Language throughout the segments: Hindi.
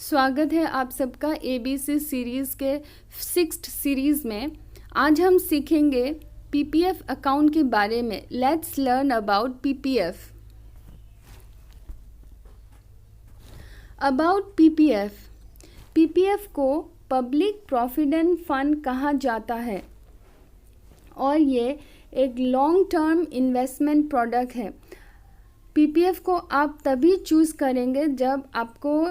स्वागत है आप सबका ABC सीरीज़ के 6th सीरीज़ में। आज हम सीखेंगे पीपीएफ अकाउंट के बारे में। Let's learn about PPF. About PPF. PPF को पब्लिक प्रोविडेंट फंड कहा जाता है और ये एक लॉन्ग टर्म इन्वेस्टमेंट प्रोडक्ट है। पीपीएफ को आप तभी चूज़ करेंगे जब आपको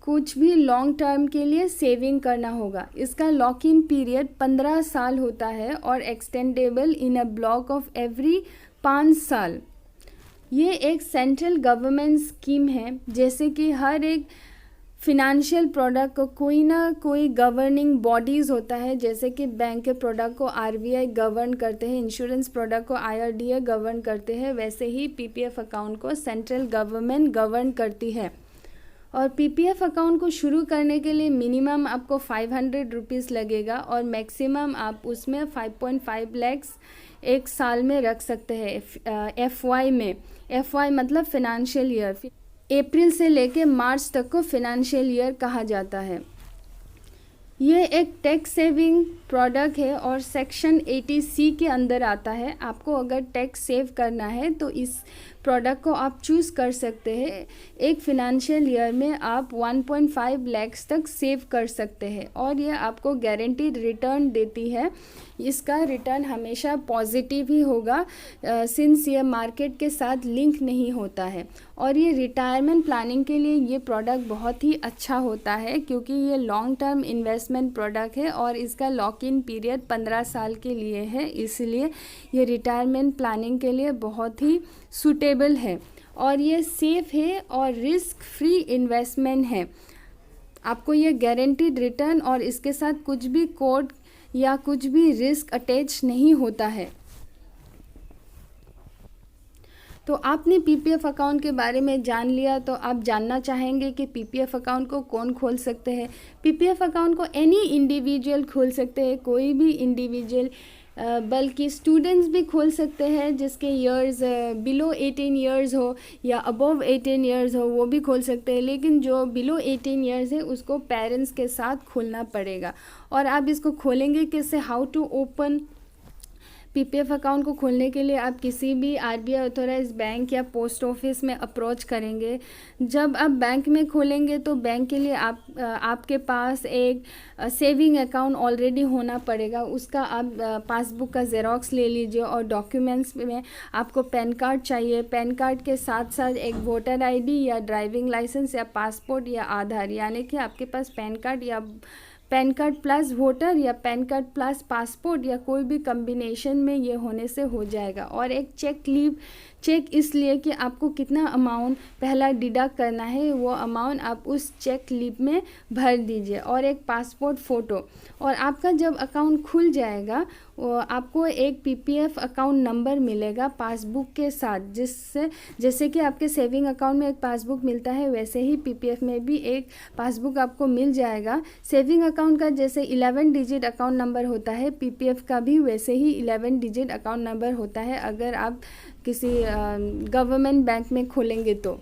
कुछ भी लॉन्ग टर्म के लिए सेविंग करना होगा। इसका लॉक इन पीरियड 15 साल होता है और extendable in a block of every 5 साल। ये एक सेंट्रल गवर्नमेंट स्कीम है। जैसे कि हर एक फिनेंशियल प्रोडक्ट को कोई ना कोई गवर्निंग बॉडीज़ होता है, जैसे कि बैंक के प्रोडक्ट को आरबीआई गवर्न करते हैं, इंश्योरेंस प्रोडक्ट को आईआरडीए गवर्न करते हैं, वैसे ही पीपीएफ अकाउंट को सेंट्रल गवर्नमेंट गवर्न करती है। और पीपीएफ अकाउंट को शुरू करने के लिए मिनिमम आपको 500 रुपीज़ लगेगा और मैक्सिमम आप उसमें 5.5 लैक्स एक साल में रख सकते हैं। एफवाई में, एफवाई मतलब फिनेंशियल ईयर, अप्रैल से लेके मार्च तक को फिनेंशियल ईयर कहा जाता है। ये एक टैक्स सेविंग प्रोडक्ट है और सेक्शन 80C के अंदर आता है। आपको अगर टैक्स सेव करना है तो इस प्रोडक्ट को आप चूज़ कर सकते हैं। एक फिनेंशियल ईयर में आप 1.5 लैक्स तक सेव कर सकते हैं और ये आपको गारंटीड रिटर्न देती है। इसका रिटर्न हमेशा पॉजिटिव ही होगा सिंस ये मार्केट के साथ लिंक नहीं होता है। और ये रिटायरमेंट प्लानिंग के लिए ये प्रोडक्ट बहुत ही अच्छा होता है क्योंकि ये लॉन्ग टर्म इन्वेस्टमेंट प्रोडक्ट है और इसका लॉक इन पीरियड 15 साल के लिए है, इसलिए ये रिटायरमेंट प्लानिंग के लिए बहुत ही सूटेबल है। और ये सेफ है और रिस्क फ्री इन्वेस्टमेंट है। आपको ये गारंटीड रिटर्न और इसके साथ कुछ भी कोड या कुछ भी रिस्क अटैच नहीं होता है। तो आपने पीपीएफ अकाउंट के बारे में जान लिया, तो आप जानना चाहेंगे कि पीपीएफ अकाउंट को कौन खोल सकते हैं। पीपीएफ अकाउंट को एनी इंडिविजुअल खोल सकते हैं, कोई भी इंडिविजुअल, बल्कि स्टूडेंट्स भी खोल सकते हैं जिसके ईयर्स बिलो 18 ईयर्स हो या अबव 18 ईयर्स हो, वो भी खोल सकते हैं। लेकिन जो बिलो 18 ईयर्स है उसको पेरेंट्स के साथ खोलना पड़ेगा। और आप इसको खोलेंगे कैसे, how to open PPF account को खोलने के लिए आप किसी भी आरबीआई ऑथोराइज बैंक या पोस्ट ऑफिस में अप्रोच करेंगे। जब आप बैंक में खोलेंगे तो बैंक के लिए आपके पास एक सेविंग अकाउंट ऑलरेडी होना पड़ेगा। उसका आप पासबुक का ज़ेरॉक्स ले लीजिए और डॉक्यूमेंट्स में आपको पैन कार्ड चाहिए। पैन कार्ड के साथ साथ एक वोटर आईडी या ड्राइविंग लाइसेंस या पासपोर्ट या आधार, यानी कि आपके पास पैन कार्ड या पैन कार्ड प्लस वोटर या पैन कार्ड प्लस पासपोर्ट या कोई भी कम्बिनेशन में ये होने से हो जाएगा। और एक चेक इसलिए कि आपको कितना अमाउंट पहला डिडक्ट करना है, वो अमाउंट आप उस चेक स्लिप में भर दीजिए। और एक पासपोर्ट फ़ोटो। और आपका जब अकाउंट खुल जाएगा वो आपको एक पीपीएफ अकाउंट नंबर मिलेगा पासबुक के साथ, जिससे जैसे कि आपके सेविंग अकाउंट में एक पासबुक मिलता है वैसे ही पीपीएफ में भी एक पासबुक आपको मिल जाएगा। सेविंग अकाउंट का जैसे 11 डिजिट अकाउंट नंबर होता है, पीपीएफ का भी वैसे ही 11 डिजिट अकाउंट नंबर होता है अगर आप किसी गवर्नमेंट बैंक में खोलेंगे तो।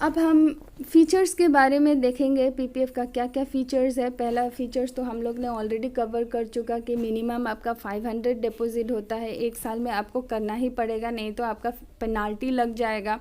अब हम फीचर्स के बारे में देखेंगे, पीपीएफ का क्या क्या फ़ीचर्स है। पहला फीचर्स तो हम लोग ने ऑलरेडी कवर कर चुका कि मिनिमम आपका 500 डिपॉजिट होता है, एक साल में आपको करना ही पड़ेगा, नहीं तो आपका पेनाल्टी लग जाएगा।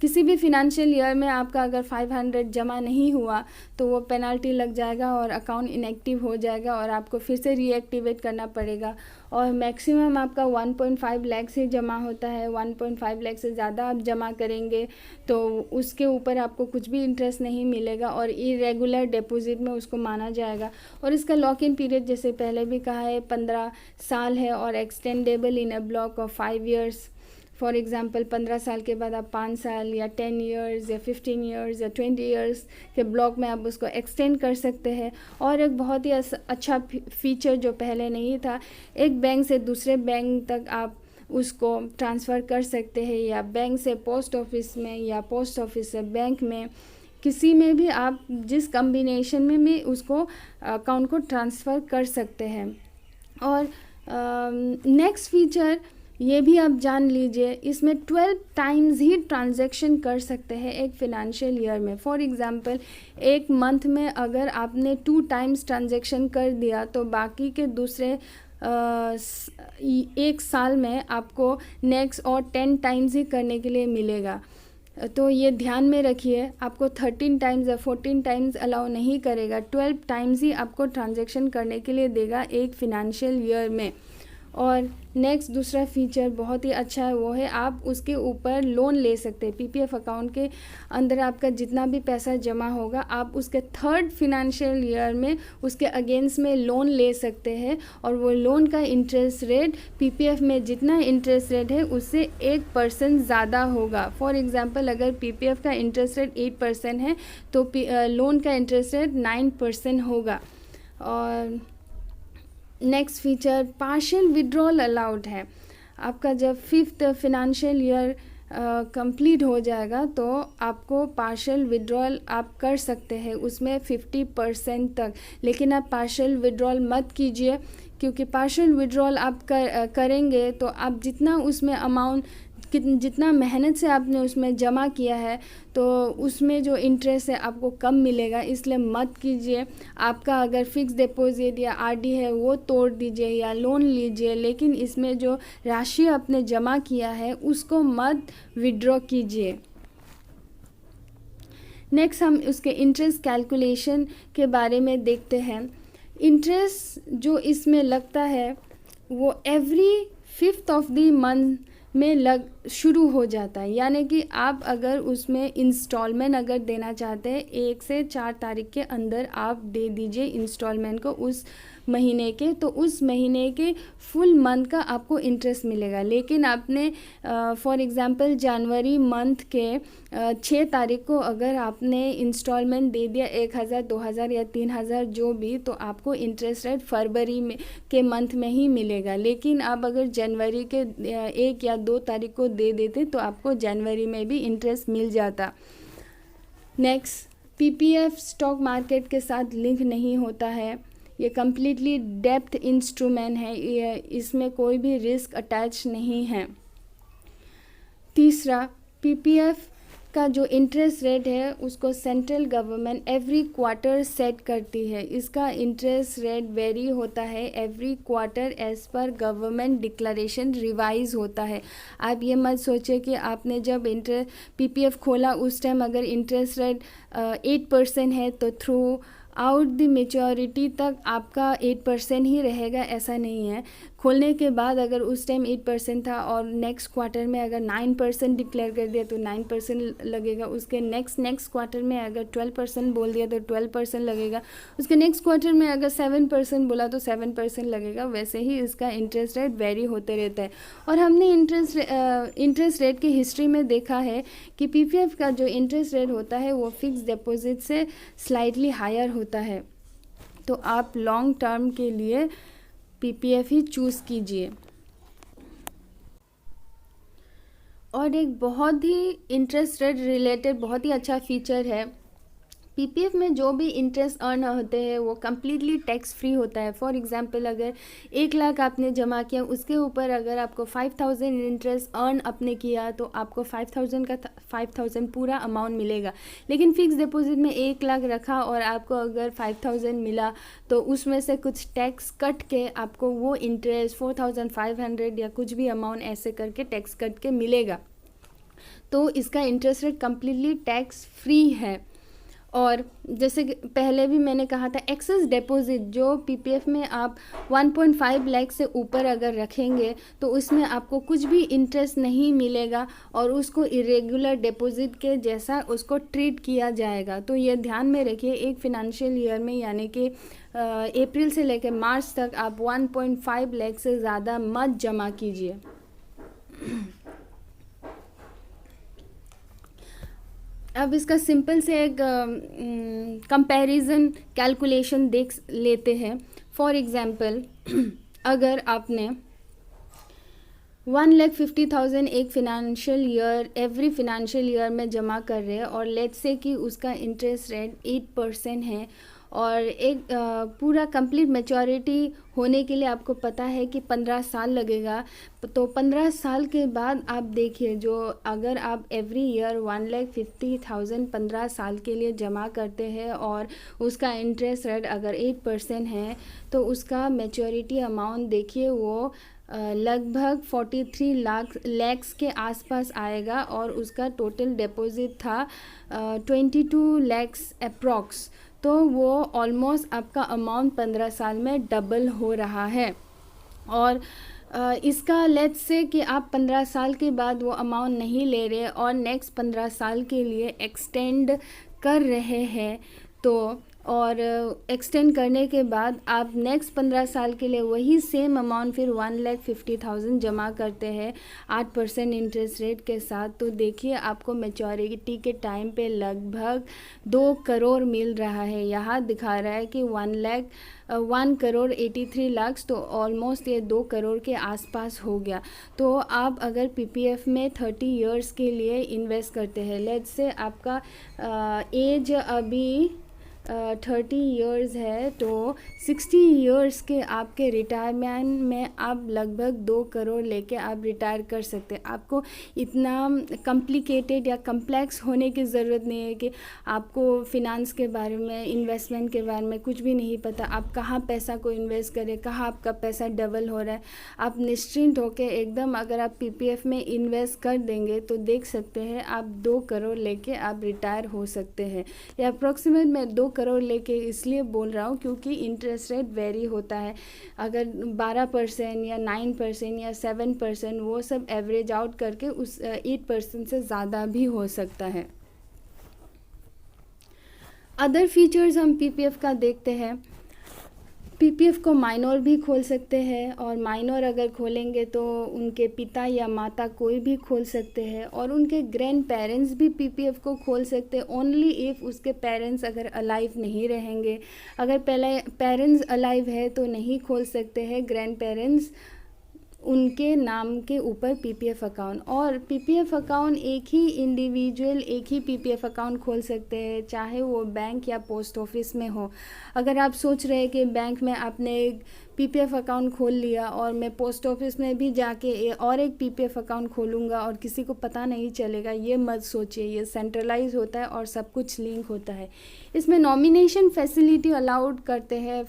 किसी भी फिनेंशियल ईयर में आपका अगर 500 जमा नहीं हुआ तो वो पेनाल्टी लग जाएगा और अकाउंट इनएक्टिव हो जाएगा और आपको फिर से रीएक्टिवेट करना पड़ेगा। और मैक्सिमम आपका 1.5 लाख से जमा होता है। 1.5 लाख से ज़्यादा आप जमा करेंगे तो उसके ऊपर आपको कुछ भी इंटरेस्ट नहीं मिलेगा और इरेगुलर डिपॉजिट में उसको माना जाएगा। और इसका लॉक इन पीरियड जैसे पहले भी कहा है 15 साल है और extendable in a block of 5 years. For example 15 साल के बाद आप 5 साल या 10 ईयर्स या 15 ईयर्स या 20 ईयर्स के ब्लॉक में आप उसको एक्सटेंड कर सकते हैं। और एक बहुत ही अच्छा फीचर जो पहले नहीं था, एक बैंक से दूसरे बैंक तक आप उसको ट्रांसफ़र कर सकते हैं, या बैंक से पोस्ट ऑफिस में या पोस्ट ऑफिस से बैंक में, किसी में भी आप जिस कम्बिनेशन में भी उसको अकाउंट को ट्रांसफ़र कर सकते हैं। और नेक्स्ट फीचर ये भी आप जान लीजिए, इसमें 12 टाइम्स ही ट्रांजैक्शन कर सकते हैं एक फिनेंशियल ईयर में। फॉर एग्जांपल एक मंथ में अगर आपने 2 टाइम्स ट्रांजैक्शन कर दिया तो बाकी के दूसरे एक साल में आपको नेक्स्ट और 10 टाइम्स ही करने के लिए मिलेगा। तो ये ध्यान में रखिए, आपको 13 टाइम्स या 14 टाइम्स अलाउ नहीं करेगा, 12 टाइम्स ही आपको ट्रांजैक्शन करने के लिए देगा एक फिनेंशियल ईयर में। और नेक्स्ट दूसरा फीचर बहुत ही अच्छा है, वो है आप उसके ऊपर लोन ले सकते हैं। पीपीएफ अकाउंट के अंदर आपका जितना भी पैसा जमा होगा आप उसके 3rd फिनेंशियल ईयर में उसके अगेंस्ट में लोन ले सकते हैं, और वो लोन का इंटरेस्ट रेट पीपीएफ में जितना इंटरेस्ट रेट है उससे 1% ज़्यादा होगा। फॉर एग्जांपल अगर पीपीएफ का इंटरेस्ट रेट 8% है तो लोन का इंटरेस्ट रेट 9% होगा। और next feature partial withdrawal allowed है। आपका जब 5th फिनेंशियल ईयर कंप्लीट हो जाएगा तो आपको पार्शियल विड्रॉल आप कर सकते हैं उसमें 50% तक, लेकिन आप पार्शियल विड्रॉल मत कीजिए, क्योंकि पार्शियल विड्रॉल आप करेंगे तो आप जितना उसमें अमाउंट जितना मेहनत से आपने उसमें जमा किया है तो उसमें जो इंटरेस्ट है आपको कम मिलेगा, इसलिए मत कीजिए। आपका अगर फिक्स डिपॉजिट या आरडी है वो तोड़ दीजिए या लोन लीजिए, लेकिन इसमें जो राशि आपने जमा किया है उसको मत विड्रॉ कीजिए। नेक्स्ट हम उसके इंटरेस्ट कैलकुलेशन के बारे में देखते हैं। इंटरेस्ट जो इसमें लगता है वो every 5th of the month में शुरू हो जाता है, यानी कि आप अगर उसमें इंस्टॉलमेंट अगर देना चाहते हैं 1 से 4 तारीख के अंदर आप दे दीजिए इंस्टॉलमेंट को उस महीने के, तो उस महीने के फुल मंथ का आपको इंटरेस्ट मिलेगा। लेकिन आपने फॉर एग्जांपल जनवरी मंथ के 6 तारीख को अगर आपने इंस्टॉलमेंट दे दिया 1000, 2000 या 3000 जो भी, तो आपको इंटरेस्ट रेट फरवरी में के मंथ में ही मिलेगा। लेकिन आप अगर जनवरी के 1 या 2 तारीख को दे देते तो आपको जनवरी में भी इंटरेस्ट मिल जाता। नेक्स्ट, पीपीएफ स्टॉक मार्केट के साथ लिंक नहीं होता है, ये कम्प्लीटली डेप्थ इंस्ट्रूमेंट है, इसमें कोई भी रिस्क अटैच नहीं है। तीसरा, पीपीएफ का जो इंटरेस्ट रेट है उसको central government every quarter set करती है। इसका इंटरेस्ट रेट वेरी होता है every quarter as per government declaration revise होता है। आप ये मत सोचिए कि आपने जब पीपीएफ खोला उस टाइम अगर इंटरेस्ट रेट 8% है तो थ्रू आउट द मेच्योरिटी तक आपका 8% ही रहेगा, ऐसा नहीं है। खोलने के बाद अगर उस टाइम 8% था और नेक्स्ट क्वार्टर में अगर 9% डिक्लेयर कर दिया तो 9% लगेगा, उसके नेक्स्ट क्वार्टर में अगर 12% बोल दिया तो 12% लगेगा, उसके नेक्स्ट क्वार्टर में अगर 7% बोला तो 7% लगेगा। वैसे ही इसका इंटरेस्ट रेट वेरी होते रहता है। और हमने इंटरेस्ट रेट की हिस्ट्री में देखा है कि पीपीएफ का जो इंटरेस्ट रेट होता है वो फिक्स डिपॉजिट से स्लाइटली हायर होता है, तो आप लॉन्ग टर्म के लिए पीपीएफ ही चूज़ कीजिए। और एक बहुत ही इंटरेस्ट रेट रिलेटेड बहुत ही अच्छा फीचर है, पीपीएफ में जो भी इंटरेस्ट अर्न होते हैं वो कम्प्लीटली टैक्स फ्री होता है। फॉर एग्जांपल अगर 1 लाख आपने जमा किया, उसके ऊपर अगर आपको 5000 इंटरेस्ट अर्न आपने किया तो आपको 5000 का 5000 पूरा अमाउंट मिलेगा। लेकिन फिक्स डिपॉजिट में 1 लाख रखा और आपको अगर 5000 मिला तो उसमें से कुछ टैक्स कट के आपको वो इंटरेस्ट 4500 या कुछ भी अमाउंट ऐसे करके टैक्स कट के मिलेगा। तो इसका interest rate completely tax free है। और जैसे पहले भी मैंने कहा था, एक्सेस डिपॉजिट जो पीपीएफ में आप 1.5 लाख से ऊपर अगर रखेंगे तो उसमें आपको कुछ भी इंटरेस्ट नहीं मिलेगा और उसको इरेगुलर डिपॉजिट के जैसा उसको ट्रीट किया जाएगा। तो ये ध्यान में रखिए, एक फिनेंशियल ईयर में यानी कि अप्रैल से लेकर मार्च तक आप 1.5 लाख से ज़्यादा मत जमा कीजिए। अब इसका सिंपल से एक कंपैरिजन कैलकुलेशन देख लेते हैं। फॉर एग्जांपल अगर आपने 1,50,000 एक financial year every financial year में जमा कर रहे हैं और लेट्स से कि उसका इंटरेस्ट रेट 8% है और एक पूरा कंप्लीट मैच्योरिटी होने के लिए आपको पता है कि 15 साल लगेगा। तो 15 साल के बाद आप देखिए, जो अगर आप एवरी ईयर 1,50,000 15 साल के लिए जमा करते हैं और उसका इंटरेस्ट रेट अगर 8% है, तो उसका मैच्योरिटी अमाउंट देखिए वो लगभग 43 लैक्स के आसपास आएगा। और उसका टोटल डिपॉजिट था 22 लैक्स अप्रॉक्स। तो वो ऑलमोस्ट आपका अमाउंट 15 साल में डबल हो रहा है। और इसका लेट्स से कि आप 15 साल के बाद वो अमाउंट नहीं ले रहे और नेक्स्ट 15 साल के लिए एक्सटेंड कर रहे हैं, तो और एक्सटेंड करने के बाद आप नेक्स्ट 15 साल के लिए वही सेम अमाउंट फिर 1,50,000 जमा करते हैं 8% इंटरेस्ट रेट के साथ, तो देखिए आपको मैच्योरिटी के टाइम पे लगभग 2 करोड़ मिल रहा है। यहाँ दिखा रहा है कि 1 करोड़ 83 लाख, तो ऑलमोस्ट ये 2 करोड़ के आसपास हो गया। तो आप अगर पीपीएफ में 30 इयर्स के लिए इन्वेस्ट करते हैं, लेट्स से आपका एज अभी 30 इयर्स है, तो 60 इयर्स के आपके रिटायरमेंट में आप लगभग 2 करोड़ लेके आप रिटायर कर सकते हैं। आपको इतना कॉम्प्लिकेटेड या कम्प्लेक्स होने की ज़रूरत नहीं है कि आपको फिनांस के बारे में, इन्वेस्टमेंट के बारे में कुछ भी नहीं पता, आप कहाँ पैसा को इन्वेस्ट करें, कहाँ आपका पैसा डबल हो रहा है। आप निश्चिंत होकर एकदम अगर आप पीपीएफ में इन्वेस्ट कर देंगे तो देख सकते हैं आप 2 करोड़ लेके आप रिटायर हो सकते हैं। या अप्रॉक्सीमेट मैं 2 करोड़ लेके इसलिए बोल रहा हूँ क्योंकि इंटरेस्ट रेट वेरी होता है। अगर 12% या 9% या 7%, वो सब एवरेज आउट करके उस 8% से ज़्यादा भी हो सकता है। अदर फीचर्स हम पीपीएफ का देखते हैं। पीपीएफ को माइनर भी खोल सकते हैं, और माइनर अगर खोलेंगे तो उनके पिता या माता कोई भी खोल सकते हैं, और उनके ग्रैंड पेरेंट्स भी पीपीएफ को खोल सकते हैं ओनली इफ़ उसके पेरेंट्स अगर अलाइव नहीं रहेंगे। अगर पहले पेरेंट्स अलाइव है तो नहीं खोल सकते हैं ग्रैंड पेरेंट्स उनके नाम के ऊपर पीपीएफ अकाउंट। और पीपीएफ अकाउंट एक ही इंडिविजुअल एक ही पीपीएफ अकाउंट खोल सकते हैं, चाहे वो बैंक या पोस्ट ऑफिस में हो। अगर आप सोच रहे हैं कि बैंक में आपने एक पीपीएफ अकाउंट खोल लिया और मैं पोस्ट ऑफिस में भी जाके और एक पीपीएफ अकाउंट खोलूँगा और किसी को पता नहीं चलेगा, ये मत सोचिए। ये सेंट्रलाइज होता है और सब कुछ लिंक होता है। इसमें नॉमिनेशन फैसिलिटी अलाउड करते हैं।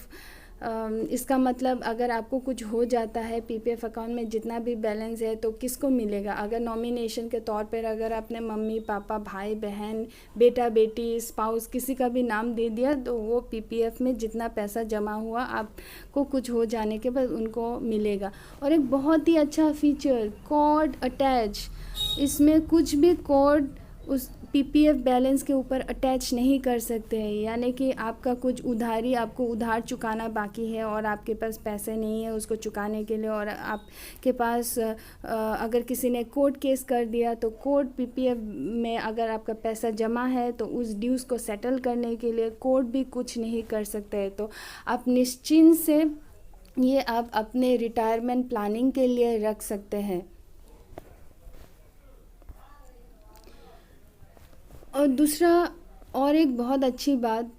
इसका मतलब अगर आपको कुछ हो जाता है पीपीएफ अकाउंट में जितना भी बैलेंस है तो किसको मिलेगा। अगर नॉमिनेशन के तौर पर अगर आपने मम्मी पापा, भाई बहन, बेटा बेटी, स्पाउस किसी का भी नाम दे दिया तो वो पीपीएफ में जितना पैसा जमा हुआ आपको कुछ हो जाने के बाद उनको मिलेगा। और एक बहुत ही अच्छा फीचर कोड अटैच, इसमें कुछ भी कोड उस पीपीएफ बैलेंस के ऊपर अटैच नहीं कर सकते हैं। यानी कि आपका कुछ उधारी, आपको उधार चुकाना बाकी है और आपके पास पैसे नहीं है उसको चुकाने के लिए, और आपके पास अगर किसी ने कोर्ट केस कर दिया तो कोर्ट पीपीएफ में अगर आपका पैसा जमा है तो उस ड्यूज़ को सेटल करने के लिए कोर्ट भी कुछ नहीं कर सकते है। तो आप निश्चिंत से ये आप अपने रिटायरमेंट प्लानिंग के लिए रख सकते हैं। और दूसरा और एक बहुत अच्छी बात,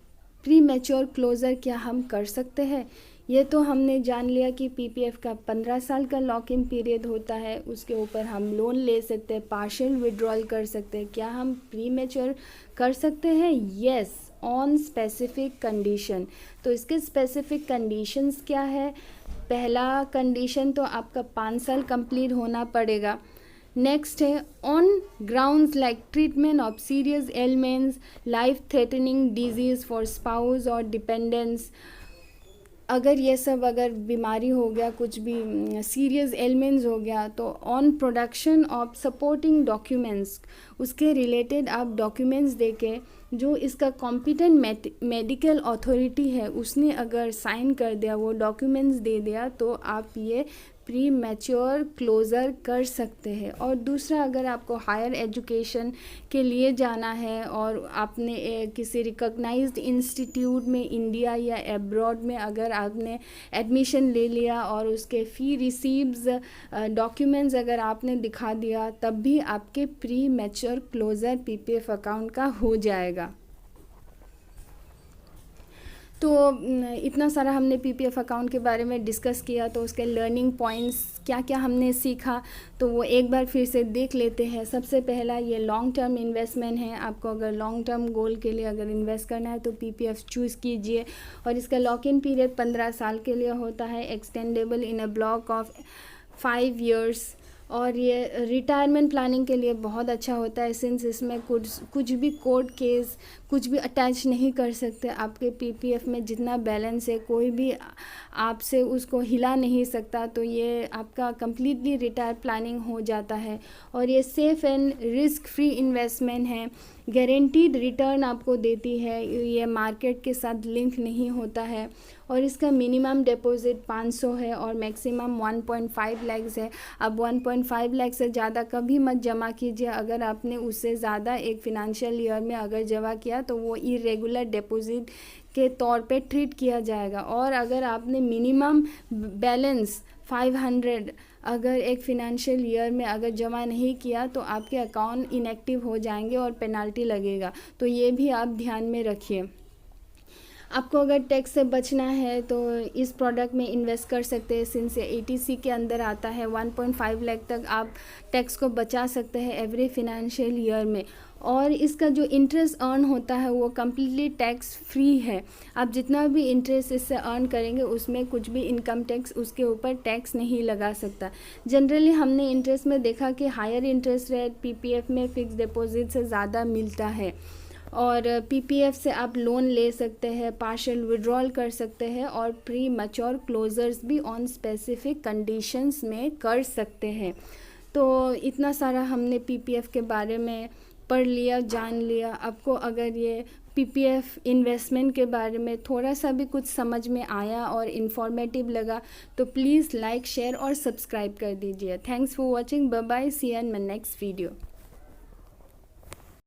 प्री मैच्योर क्लोज़र क्या हम कर सकते हैं। ये तो हमने जान लिया कि पीपीएफ का 15 साल का लॉक इन पीरियड होता है, उसके ऊपर हम लोन ले सकते हैं, पार्शियल विड्रॉल कर सकते हैं। क्या हम प्री मैच्योर कर सकते हैं? Yes, on specific condition. तो इसके स्पेसिफिक कंडीशंस क्या है? पहला कंडीशन तो आपका 5 साल कंप्लीट होना पड़ेगा। नेक्स्ट है on grounds like treatment of serious elements, life threatening disease for spouse और डिपेंडेंट्स। अगर ये सब अगर बीमारी हो गया, कुछ भी सीरियस एलिमेंट्स हो गया, तो on production of supporting documents, उसके रिलेटेड आप डॉक्यूमेंट्स देके जो इसका कॉम्पिटेंट मेडिकल अथॉरिटी है उसने अगर साइन कर दिया, वो डॉक्यूमेंट्स दे दिया, तो आप ये प्री मैच्योर क्लोज़र कर सकते हैं। और दूसरा, अगर आपको हायर एजुकेशन के लिए जाना है और आपने किसी रिकॉग्नाइज्ड इंस्टीट्यूट में इंडिया या अब्रॉड में अगर आपने एडमिशन ले लिया और उसके फ़ी रिसीव्स डॉक्यूमेंट्स अगर आपने दिखा दिया, तब भी आपके premature closure PPF account का हो जाएगा। तो इतना सारा हमने पीपीएफ अकाउंट के बारे में डिस्कस किया, तो उसके लर्निंग पॉइंट्स क्या क्या हमने सीखा तो वो एक बार फिर से देख लेते हैं। सबसे पहला ये लॉन्ग टर्म इन्वेस्टमेंट है। आपको अगर लॉन्ग टर्म गोल के लिए अगर इन्वेस्ट करना है तो पीपीएफ चूज़ कीजिए, और इसका लॉक इन पीरियड 15 साल के लिए होता है, extendable in a block of 5 years। और ये रिटायरमेंट प्लानिंग के लिए बहुत अच्छा होता है, सिंस इसमें कुछ भी कोर्ट केस कुछ भी अटैच नहीं कर सकते। आपके पीपीएफ में जितना बैलेंस है कोई भी आपसे उसको हिला नहीं सकता, तो ये आपका कंप्लीटली रिटायर प्लानिंग हो जाता है। और ये safe and risk free investment है, गारंटीड रिटर्न आपको देती है, ये मार्केट के साथ लिंक नहीं होता है। और इसका मिनिमम डिपॉजिट 500 है और मैक्सिमम 1.5 लाख है। अब 1.5 लाख से ज़्यादा कभी मत जमा कीजिए। अगर आपने उससे ज़्यादा एक फिनंशियल ईयर में अगर जमा किया तो वो इरेगुलर डिपॉजिट के तौर पे ट्रीट किया जाएगा। और अगर आपने मिनिमम बैलेंस 500 अगर एक फिनंशियल ईयर में अगर जमा नहीं किया तो आपके अकाउंट इनएक्टिव हो जाएंगे और पेनल्टी लगेगा, तो ये भी आप ध्यान में रखिए। आपको अगर टैक्स से बचना है तो इस प्रोडक्ट में इन्वेस्ट कर सकते हैं, सिंस ये एटीसी के अंदर आता है। 1.5 लाख तक आप टैक्स को बचा सकते हैं एवरी फिनंशियल ईयर में। और इसका जो इंटरेस्ट अर्न होता है वो कम्प्लीटली टैक्स फ्री है। आप जितना भी इंटरेस्ट इससे अर्न करेंगे उसमें कुछ भी इनकम टैक्स उसके ऊपर टैक्स नहीं लगा सकता। जनरली हमने इंटरेस्ट में देखा कि हायर इंटरेस्ट रेट पीपीएफ में फिक्स डिपॉजिट से ज़्यादा मिलता है। और पीपीएफ से आप लोन ले सकते हैं, पार्शियल विड्रॉल कर सकते हैं और प्री मैच्योर क्लोजर्स भी ऑन स्पेसिफिक कंडीशंस में कर सकते हैं। तो इतना सारा हमने पीपीएफ के बारे में पढ़ लिया, जान लिया। आपको अगर ये पीपीएफ इन्वेस्टमेंट के बारे में थोड़ा सा भी कुछ समझ में आया और इन्फॉर्मेटिव लगा तो प्लीज़ लाइक, शेयर और सब्सक्राइब कर दीजिए। Thanks for watching, bye bye, see you in my next video.